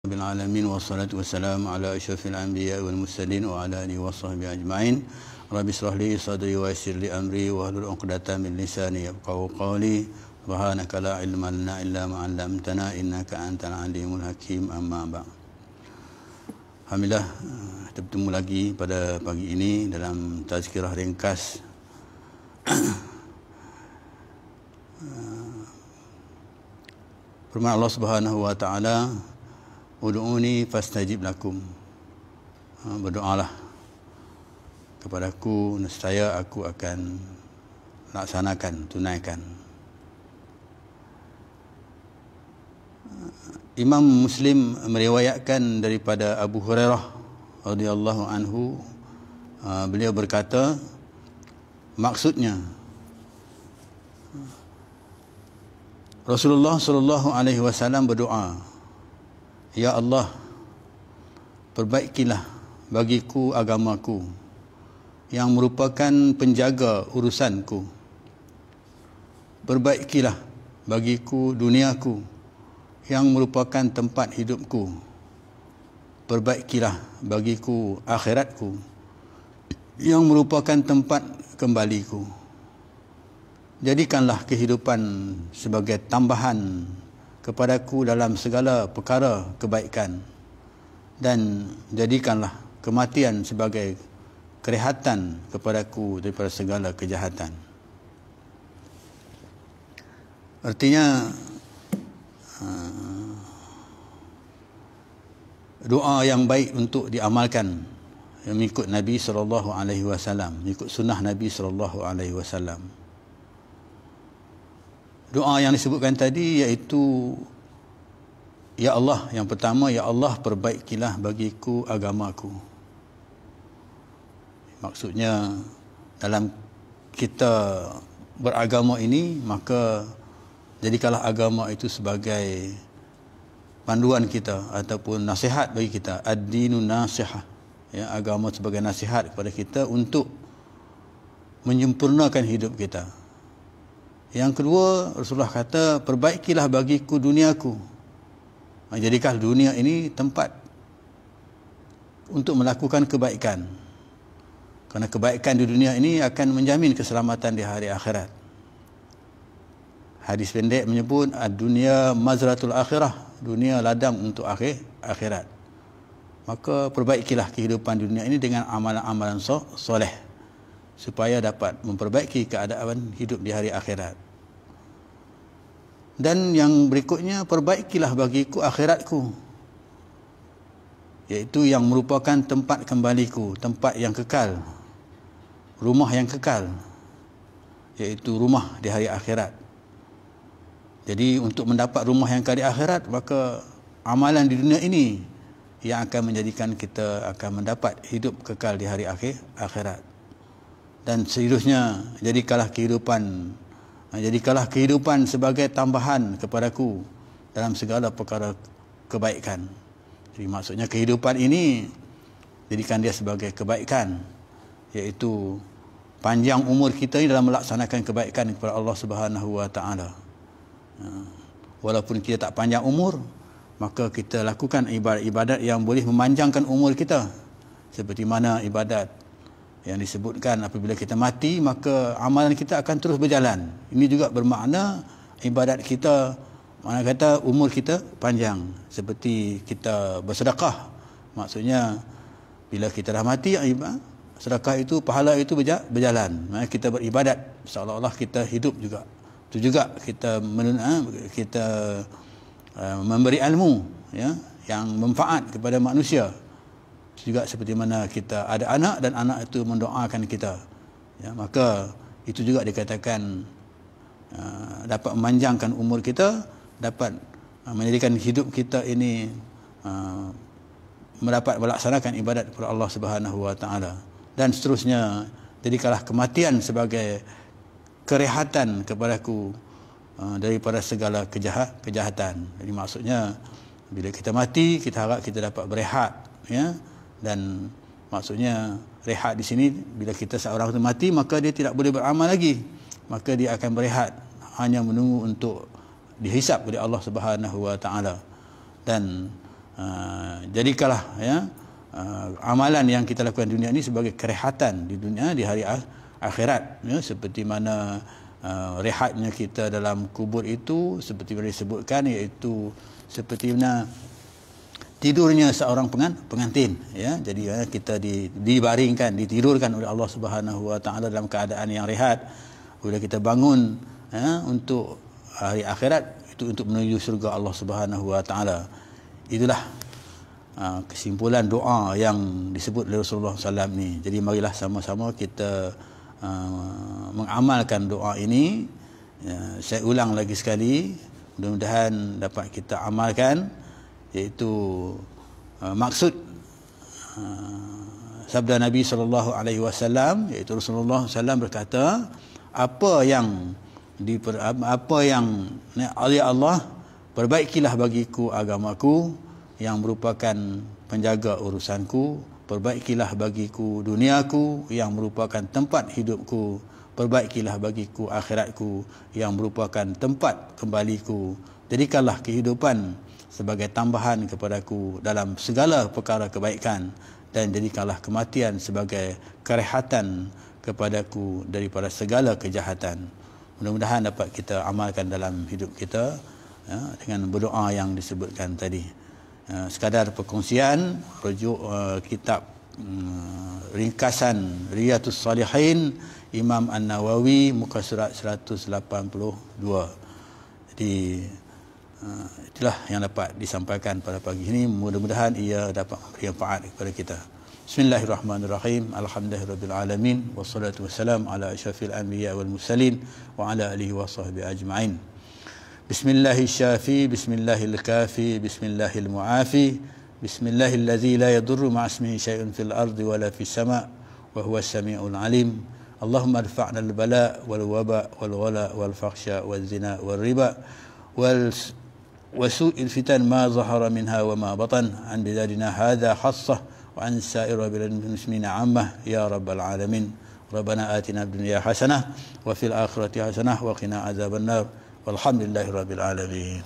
Rabbil alamin wassalatu wassalamu ala asyrafil anbiya wal mursalin wa ala alihi washabbihi ajmain. Rabbi shrah li sadri wa yassir li amri wa hlul 'uqdatam min lisani yafqahu qawli. Subhanaka la ilma lana illa ma 'allamtana innaka antal alimul hakim. Amma ba'd. Alhamdulillah, kita bertemu lagi pada pagi ini dalam tazkirah ringkas firman Allah Subhanahu wa taala, ud'uni fastajib lakum. Berdoalah kepadaku, nescaya aku akan laksanakan, tunaikan. Imam Muslim meriwayatkan daripada Abu Hurairah radhiyallahu anhu, beliau berkata, maksudnya Rasulullah sallallahu alaihi wasallam berdoa, ya Allah, perbaikilah bagiku agamaku yang merupakan penjaga urusanku. Perbaikilah bagiku duniaku yang merupakan tempat hidupku. Perbaikilah bagiku akhiratku yang merupakan tempat kembaliku. Jadikanlah kehidupan sebagai tambahan kepadaku dalam segala perkara kebaikan, dan jadikanlah kematian sebagai kerehatan kepadaku daripada segala kejahatan. Artinya, doa yang baik untuk diamalkan, yang mengikut Nabi SAW, mengikut sunnah Nabi SAW. Doa yang disebutkan tadi iaitu, ya Allah, yang pertama, ya Allah, perbaikilah bagiku agamaku. Maksudnya, dalam kita beragama ini, maka jadikanlah agama itu sebagai panduan kita ataupun nasihat bagi kita. Ad-dinun nasihah, ya, agama sebagai nasihat kepada kita untuk menyempurnakan hidup kita. Yang kedua, Rasulullah kata, perbaikilah bagiku duniaku. Jadikanlah dunia ini tempat untuk melakukan kebaikan, kerana kebaikan di dunia ini akan menjamin keselamatan di hari akhirat. Hadis pendek menyebut, ad-dunya mazratul akhirah, dunia ladang untuk akhirat. Maka perbaikilah kehidupan dunia ini dengan amalan-amalan soleh, supaya dapat memperbaiki keadaan hidup di hari akhirat. Dan yang berikutnya, perbaikilah bagiku akhiratku, iaitu yang merupakan tempat kembaliku, tempat yang kekal, rumah yang kekal, iaitu rumah di hari akhirat. Jadi untuk mendapat rumah yang kekal di akhirat, maka amalan di dunia ini yang akan menjadikan kita akan mendapat hidup kekal di hari akhirat. Dan seterusnya, jadikanlah kehidupan sebagai tambahan kepadaku dalam segala perkara kebaikan. Jadi maksudnya kehidupan ini jadikan dia sebagai kebaikan, iaitu panjang umur kita ini dalam melaksanakan kebaikan kepada Allah Subhanahu wa taala. Walaupun kita tak panjang umur, maka kita lakukan ibadat-ibadat yang boleh memanjangkan umur kita, seperti mana ibadat yang disebutkan apabila kita mati, maka amalan kita akan terus berjalan. Ini juga bermakna ibadat kita, mana kata umur kita panjang. Seperti kita bersedekah, maksudnya bila kita dah mati, sedekah itu, pahala itu berjalan. Kita beribadat seolah-olah kita hidup juga. Itu juga kita memberi ilmu, ya, yang manfaat kepada manusia. Juga seperti mana kita ada anak dan anak itu mendoakan kita, ya, maka itu juga dikatakan dapat memanjangkan umur kita, dapat menjadikan hidup kita ini mendapat melaksanakan ibadat kepada Allah Subhanahu wa taala. Dan seterusnya, jadikanlah kematian sebagai kerehatan kepadaku daripada segala kejahatan. Jadi maksudnya, bila kita mati, kita harap kita dapat berehat, ya. Dan maksudnya rehat di sini, bila kita seorang itu mati, maka dia tidak boleh beramal lagi, maka dia akan berehat, hanya menunggu untuk dihisap oleh Allah Subhanahu wa taala. Dan Jadikanlah ya amalan yang kita lakukan di dunia ini sebagai kerehatan di dunia, di hari akhirat, ya, seperti mana rehatnya kita dalam kubur itu seperti yang disebutkan, iaitu seperti mana tidurnya seorang pengantin, ya. Jadi kita dibaringkan, ditidurkan oleh Allah Subhanahu wa taala dalam keadaan yang rehat. Bila kita bangun untuk hari akhirat, itu untuk menuju surga Allah Subhanahu wa taala. Itulah kesimpulan doa yang disebut oleh Rasulullah SAW ni. Jadi marilah sama-sama kita mengamalkan doa ini. Saya ulang lagi sekali, mudah-mudahan dapat kita amalkan, iaitu maksud sabda Nabi SAW, iaitu Rasulullah SAW berkata, apa yang oleh Allah, perbaikilah bagiku agamaku yang merupakan penjaga urusanku, perbaikilah bagiku duniaku yang merupakan tempat hidupku, perbaikilah bagiku akhiratku yang merupakan tempat kembaliku. Jadikanlah kehidupan sebagai tambahan kepadaku dalam segala perkara kebaikan, dan jadikanlah kematian sebagai kerehatan kepadaku daripada segala kejahatan. Mudah-mudahan dapat kita amalkan dalam hidup kita, ya, dengan berdoa yang disebutkan tadi. Sekadar perkongsian, rujuk kitab ringkasan Riyadhus Salihin Imam An-Nawawi, muka surat 182. Jadi itulah yang dapat disampaikan pada pagi ini. Mudah-mudahan ia dapat memberi manfaat kepada kita. Bismillahirrahmanirrahim. Alhamdulillahirabbil alamin, wassalatu wassalamu ala asyrafil anbiya wal mursalin wa ala alihi washabbihi ajma'in. Bismillahil syafi, bismillahil kafi, bismillahil muafi, bismillahil ladzi la yadurru ma'asmihi syai'un fil ardi wala fis sama' wa huwas samiul alim. Allahumma adfa'na al bala wal waba wal ghala wal fakhsha wal zina wal riba wal وسوء الفتن ما ظهر منها وما بطن عن بلادنا هذا خاصة وعن سائر بلاد المسلمين عامة يا رب العالمين. ربنا آتنا في الدنيا حسنة وفي الآخرة حسنة وقنا عذاب النار والحمد لله رب العالمين.